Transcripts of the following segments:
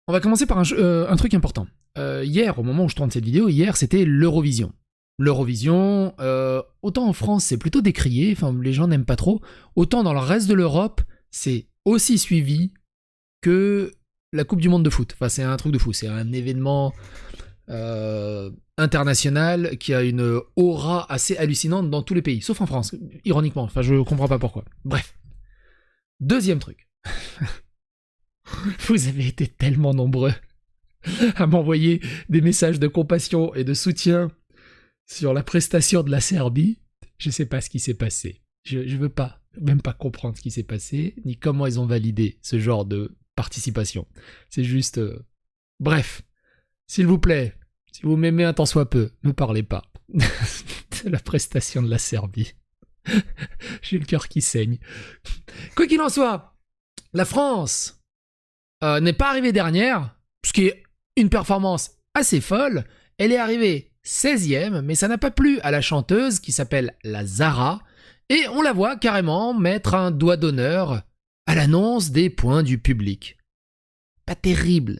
On va commencer par un truc important. Hier, au moment où je tourne cette vidéo, hier c'était l'Eurovision. L'Eurovision, autant en France c'est plutôt décrié, enfin les gens n'aiment pas trop, autant dans le reste de l'Europe c'est aussi suivi que la Coupe du Monde de foot. Enfin c'est un truc de fou, c'est un événement international qui a une aura assez hallucinante dans tous les pays, sauf en France, ironiquement, enfin je comprends pas pourquoi. Bref. Deuxième truc. Vous avez été tellement nombreux à m'envoyer des messages de compassion et de soutien sur la prestation de la Serbie. Je sais pas ce qui s'est passé. Je veux pas, même pas comprendre ce qui s'est passé, ni comment ils ont validé ce genre de participation. C'est juste... Bref, s'il vous plaît, si vous m'aimez un tant soit peu, ne parlez pas de la prestation de la Serbie. J'ai le cœur qui saigne. Quoi qu'il en soit, la France n'est pas arrivée dernière, ce qui est une performance assez folle. Elle est arrivée 16e, mais ça n'a pas plu à la chanteuse qui s'appelle la Zara, et on la voit carrément mettre un doigt d'honneur à l'annonce des points du public. Pas terrible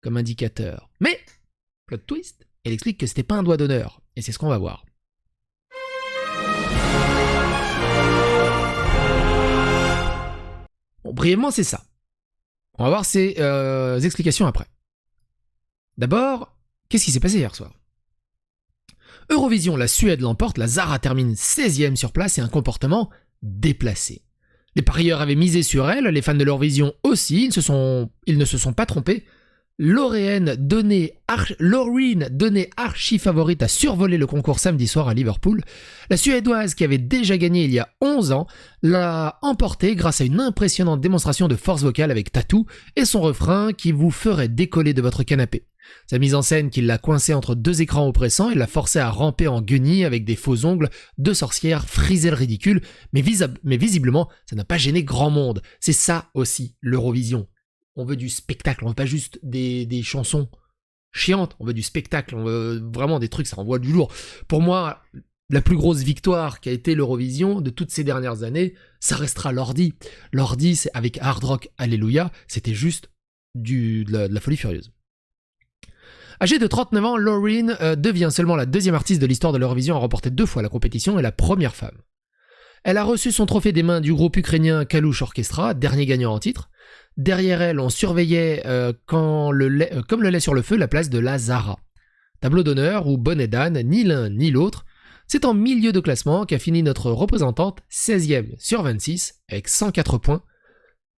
comme indicateur, mais, plot twist, elle explique que c'était pas un doigt d'honneur, et c'est ce qu'on va voir. Bon, brièvement, c'est ça. On va voir ces explications après. D'abord, qu'est-ce qui s'est passé hier soir ? Eurovision, la Suède l'emporte, la Zara termine 16e sur place et un comportement déplacé. Les parieurs avaient misé sur elle, les fans de l'Eurovision aussi, ils ne se sont pas trompés. Loreen, donnée archi favorite, a survolé le concours samedi soir à Liverpool. La Suédoise, qui avait déjà gagné il y a 11 ans, l'a emporté grâce à une impressionnante démonstration de force vocale avec Tattoo et son refrain qui vous ferait décoller de votre canapé. Sa mise en scène qui l'a coincée entre deux écrans oppressants et l'a forcé à ramper en guenilles avec des faux ongles de sorcière frisait le ridicule, mais visiblement, ça n'a pas gêné grand monde. C'est ça aussi, l'Eurovision. On veut du spectacle, on veut pas juste des chansons chiantes, on veut du spectacle, on veut vraiment des trucs, ça envoie du lourd. Pour moi, la plus grosse victoire qu'a été l'Eurovision de toutes ces dernières années, ça restera Lordi. Lordi, c'est avec Hard Rock Alléluia, c'était juste de la folie furieuse. Âgée de 39 ans, Loreen devient seulement la deuxième artiste de l'histoire de l'Eurovision à remporter 2 fois la compétition et la première femme. Elle a reçu son trophée des mains du groupe ukrainien Kalush Orchestra, dernier gagnant en titre. Derrière elle, on surveillait comme le lait sur le feu la place de la Zara. Tableau d'honneur où bonnet d'âne, ni l'un ni l'autre. C'est en milieu de classement qu'a fini notre représentante 16e sur 26 avec 104 points.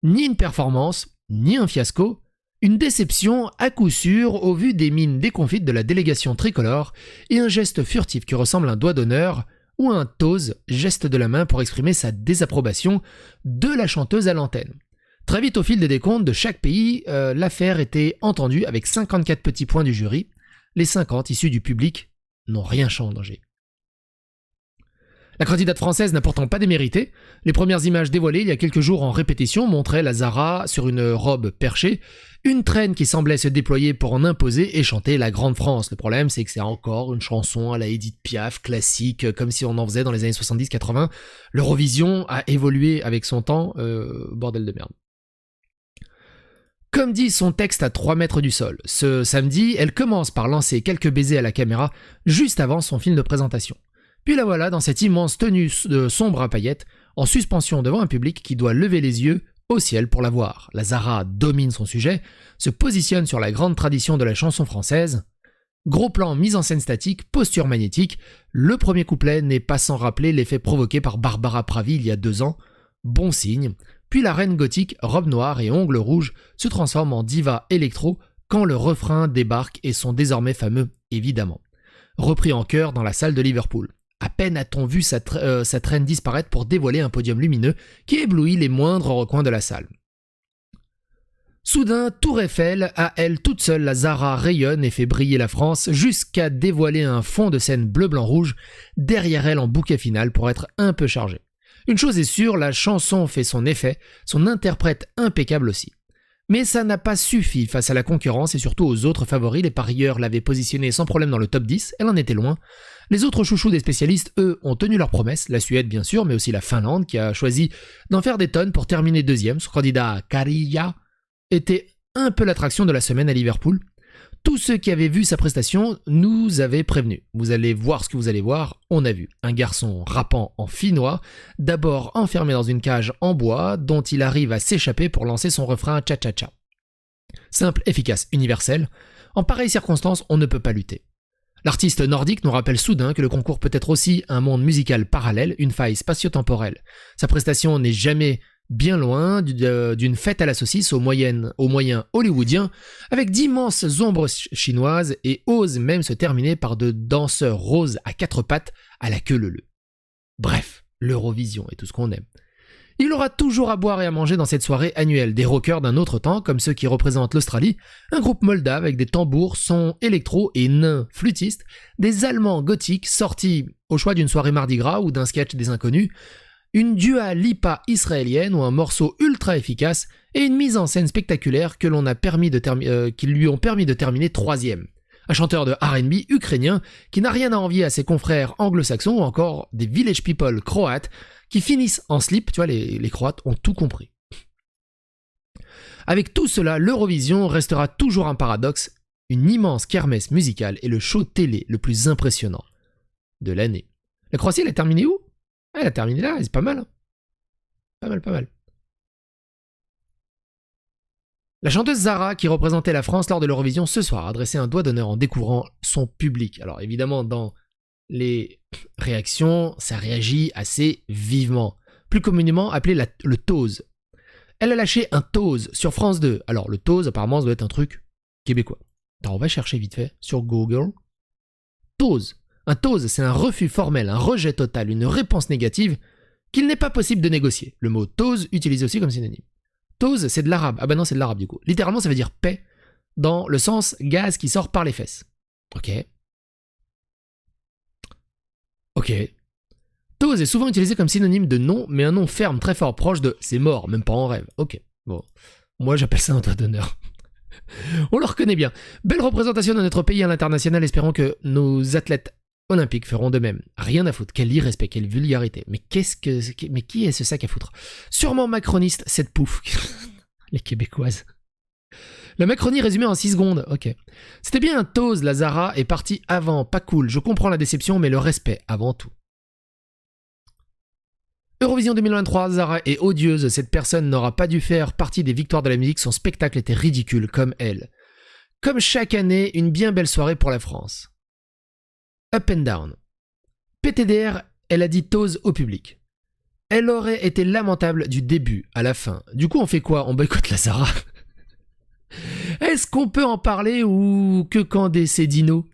Ni une performance, ni un fiasco. Une déception à coup sûr au vu des mines déconfites de la délégation tricolore et un geste furtif qui ressemble à un doigt d'honneur ou un toast, geste de la main pour exprimer sa désapprobation de la chanteuse à l'antenne. Très vite au fil des décomptes de chaque pays, l'affaire était entendue avec 54 petits points du jury. Les 50 issus du public n'ont rien changé. La candidate française n'a pourtant pas démérité. Les premières images dévoilées il y a quelques jours en répétition montraient la Zara sur une robe perchée, une traîne qui semblait se déployer pour en imposer et chanter la Grande France. Le problème, c'est que c'est encore une chanson à la Édith Piaf, classique, comme si on en faisait dans les années 70-80. L'Eurovision a évolué avec son temps, bordel de merde. Comme dit son texte à 3 mètres du sol, ce samedi, elle commence par lancer quelques baisers à la caméra juste avant son film de présentation. Puis la voilà dans cette immense tenue sombre à paillettes, en suspension devant un public qui doit lever les yeux au ciel pour la voir. La Zara domine son sujet, se positionne sur la grande tradition de la chanson française. Gros plan, mise en scène statique, posture magnétique. Le premier couplet n'est pas sans rappeler l'effet provoqué par Barbara Pravi il y a 2 ans. Bon signe. Puis la reine gothique, robe noire et ongles rouges, se transforme en diva électro quand le refrain débarque et son désormais fameux « évidemment ». Repris en chœur dans la salle de Liverpool. À peine a-t-on vu sa traîne disparaître pour dévoiler un podium lumineux qui éblouit les moindres recoins de la salle. Soudain, Tour Eiffel, à elle toute seule, la Zara rayonne et fait briller la France jusqu'à dévoiler un fond de scène bleu-blanc-rouge derrière elle en bouquet final pour être un peu chargé. Une chose est sûre, la chanson fait son effet, son interprète impeccable aussi. Mais ça n'a pas suffi face à la concurrence et surtout aux autres favoris. Les parieurs l'avaient positionnée sans problème dans le top 10, elle en était loin. Les autres chouchous des spécialistes, eux, ont tenu leurs promesses, la Suède bien sûr, mais aussi la Finlande qui a choisi d'en faire des tonnes pour terminer deuxième. Son candidat Karija était un peu l'attraction de la semaine à Liverpool. Tous ceux qui avaient vu sa prestation nous avaient prévenus. Vous allez voir ce que vous allez voir, on a vu un garçon rappant en finnois, d'abord enfermé dans une cage en bois dont il arrive à s'échapper pour lancer son refrain cha-cha-cha. Simple, efficace, universel. En pareille circonstance, on ne peut pas lutter. L'artiste nordique nous rappelle soudain que le concours peut être aussi un monde musical parallèle, une faille spatio-temporelle. Sa prestation n'est jamais bien loin d'une fête à la saucisse aux moyens hollywoodiens, avec d'immenses ombres chinoises et ose même se terminer par de danseurs roses à quatre pattes à la queue leu-leu. Bref, l'Eurovision est tout ce qu'on aime. Il aura toujours à boire et à manger dans cette soirée annuelle, des rockers d'un autre temps, comme ceux qui représentent l'Australie, un groupe moldave avec des tambours, sons électro et nains flûtistes, des Allemands gothiques sortis au choix d'une soirée Mardi Gras ou d'un sketch des Inconnus, une Dua Lipa israélienne ou un morceau ultra efficace et une mise en scène spectaculaire qui lui ont permis de terminer troisième. Un chanteur de R&B ukrainien qui n'a rien à envier à ses confrères anglo-saxons ou encore des village people croates qui finissent en slip, tu vois, les Croates ont tout compris. Avec tout cela, l'Eurovision restera toujours un paradoxe, une immense kermesse musicale et le show télé le plus impressionnant de l'année. La Croatie, elle a terminé où? Elle a terminé là, c'est pas mal. Hein. Pas mal. La chanteuse Zara, qui représentait la France lors de l'Eurovision ce soir, a adressé un doigt d'honneur en découvrant son public. Alors évidemment, dans les réactions, ça réagit assez vivement. Plus communément appelé le toes. Elle a lâché un toes sur France 2. Alors le toes, apparemment, ça doit être un truc québécois. Alors on va chercher vite fait sur Google. Toes. Un toes, c'est un refus formel, un rejet total, une réponse négative qu'il n'est pas possible de négocier. Le mot toes utilisé aussi comme synonyme. Toes, c'est de l'arabe. Ah bah non, c'est de l'arabe du coup. Littéralement, ça veut dire paix, dans le sens gaz qui sort par les fesses. Ok. Toes est souvent utilisé comme synonyme de non, mais un nom ferme très fort, proche de c'est mort, même pas en rêve. Ok. Bon. Moi, j'appelle ça un doigt d'honneur. On le reconnaît bien. Belle représentation de notre pays à l'international, espérons que nos athlètes olympiques feront de même. Rien à foutre, quel irrespect, quelle vulgarité. Mais qui est ce sac à foutre? Sûrement macroniste, cette pouffe. Les Québécoises. La Macronie résumée en 6 secondes, ok. C'était bien un toes, la Zara est partie avant, pas cool, je comprends la déception, mais le respect avant tout. Eurovision 2023, Zara est odieuse, cette personne n'aura pas dû faire partie des victoires de la musique, son spectacle était ridicule, comme elle. Comme chaque année, une bien belle soirée pour la France. Up and down. PTDR, elle a dit toes au public. Elle aurait été lamentable du début à la fin. Du coup, on fait quoi? On boycotte la Zara? Est-ce qu'on peut en parler ou que quand c'est Dino?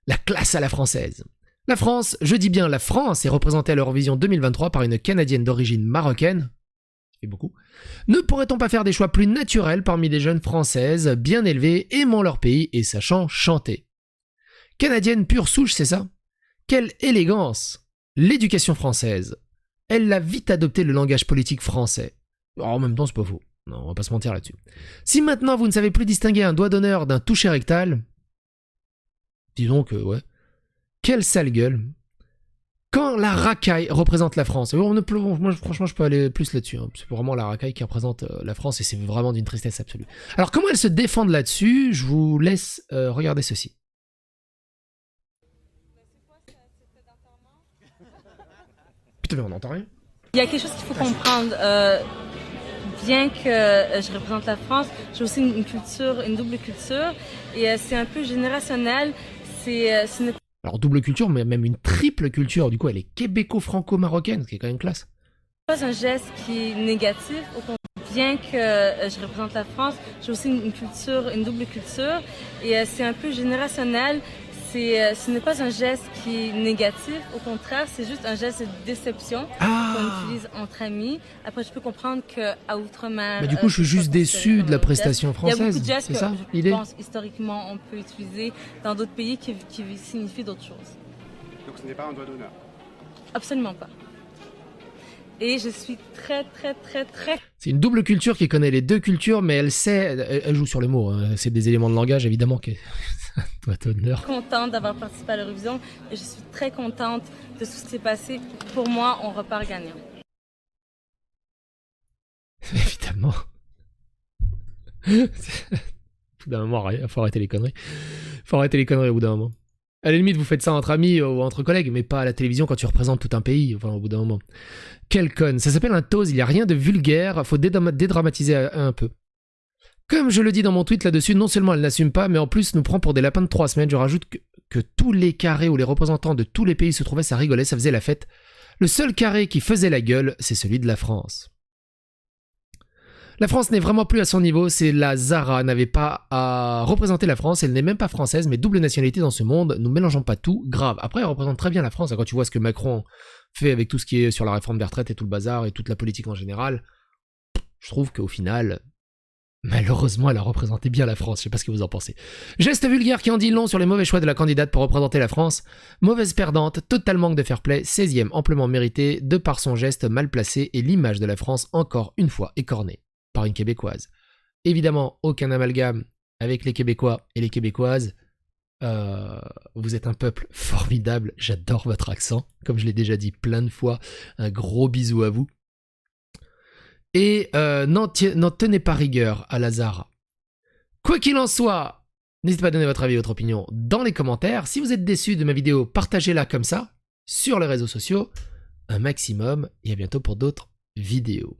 La classe à la française. La France, je dis bien la France, est représentée à l'Eurovision 2023 par une Canadienne d'origine marocaine. C'est beaucoup. Ne pourrait-on pas faire des choix plus naturels parmi des jeunes françaises, bien élevées, aimant leur pays et sachant chanter? Canadienne pure souche, c'est ça? Quelle élégance! L'éducation française. Elle a vite adopté le langage politique français. En même temps, c'est pas faux. Non, on va pas se mentir là-dessus. Si maintenant vous ne savez plus distinguer un doigt d'honneur d'un toucher rectal, disons que, ouais. Quelle sale gueule. Quand la racaille représente la France, moi franchement je peux aller plus là-dessus, hein. C'est vraiment la racaille qui représente la France et c'est vraiment d'une tristesse absolue. Alors comment elles se défendent là-dessus? Je vous laisse regarder ceci. Putain mais on n'entend rien. Il y a quelque chose qu'il faut comprendre. Bien que je représente la France, j'ai aussi une culture, une double culture, et c'est un peu générationnel. Alors double culture, mais même une triple culture. Du coup, elle est québéco-franco-marocaine, ce qui est quand même classe. Pas un geste qui est négatif. Bien que je représente la France, j'ai aussi une culture, une double culture, et c'est un peu générationnel. Ce n'est pas un geste qui est négatif, au contraire, c'est juste un geste de déception qu'on utilise entre amis. Après, je peux comprendre qu'à outre-mer... Mais du coup, je suis juste déçu de la prestation française. Il y a beaucoup de gestes c'est ça, que je pense historiquement on peut utiliser dans d'autres pays qui signifient d'autres choses. Donc ce n'est pas un doigt d'honneur? Absolument pas. Et je suis très... C'est une double culture qui connaît les deux cultures, mais elle joue sur les mots. Hein. C'est des éléments de langage, évidemment, qui doit d'honneur. Contente d'avoir participé à l'Eurovision et je suis très contente de tout ce qui s'est passé. Pour moi, on repart gagnant. Évidemment. Au bout d'un moment, faut arrêter les conneries. Faut arrêter les conneries au bout d'un moment. À la limite, vous faites ça entre amis ou entre collègues, mais pas à la télévision quand tu représentes tout un pays, enfin, au bout d'un moment. Quelle conne. Ça s'appelle un toast, il n'y a rien de vulgaire, faut dédramatiser un peu. Comme je le dis dans mon tweet là-dessus, non seulement elle n'assume pas, mais en plus nous prend pour des lapins de 3 semaines. Je rajoute que tous les carrés où les représentants de tous les pays se trouvaient, ça rigolait, ça faisait la fête. Le seul carré qui faisait la gueule, c'est celui de la France. La France n'est vraiment plus à son niveau, c'est la Zara n'avait pas à représenter la France, elle n'est même pas française, mais double nationalité dans ce monde, nous mélangeons pas tout, grave. Après, elle représente très bien la France, quand tu vois ce que Macron fait avec tout ce qui est sur la réforme des retraites et tout le bazar et toute la politique en général, je trouve qu'au final, malheureusement, elle a représenté bien la France, je sais pas ce que vous en pensez. Geste vulgaire qui en dit long sur les mauvais choix de la candidate pour représenter la France, mauvaise perdante, total manque de fair play, 16e amplement mérité, de par son geste mal placé et l'image de la France encore une fois écornée par une Québécoise. Évidemment, aucun amalgame avec les Québécois et les Québécoises. Vous êtes un peuple formidable, j'adore votre accent, comme je l'ai déjà dit plein de fois, un gros bisou à vous. Et n'en tenez pas rigueur à la Zara. Quoi qu'il en soit, n'hésitez pas à donner votre avis et votre opinion dans les commentaires. Si vous êtes déçu de ma vidéo, partagez-la comme ça, sur les réseaux sociaux, un maximum, et à bientôt pour d'autres vidéos.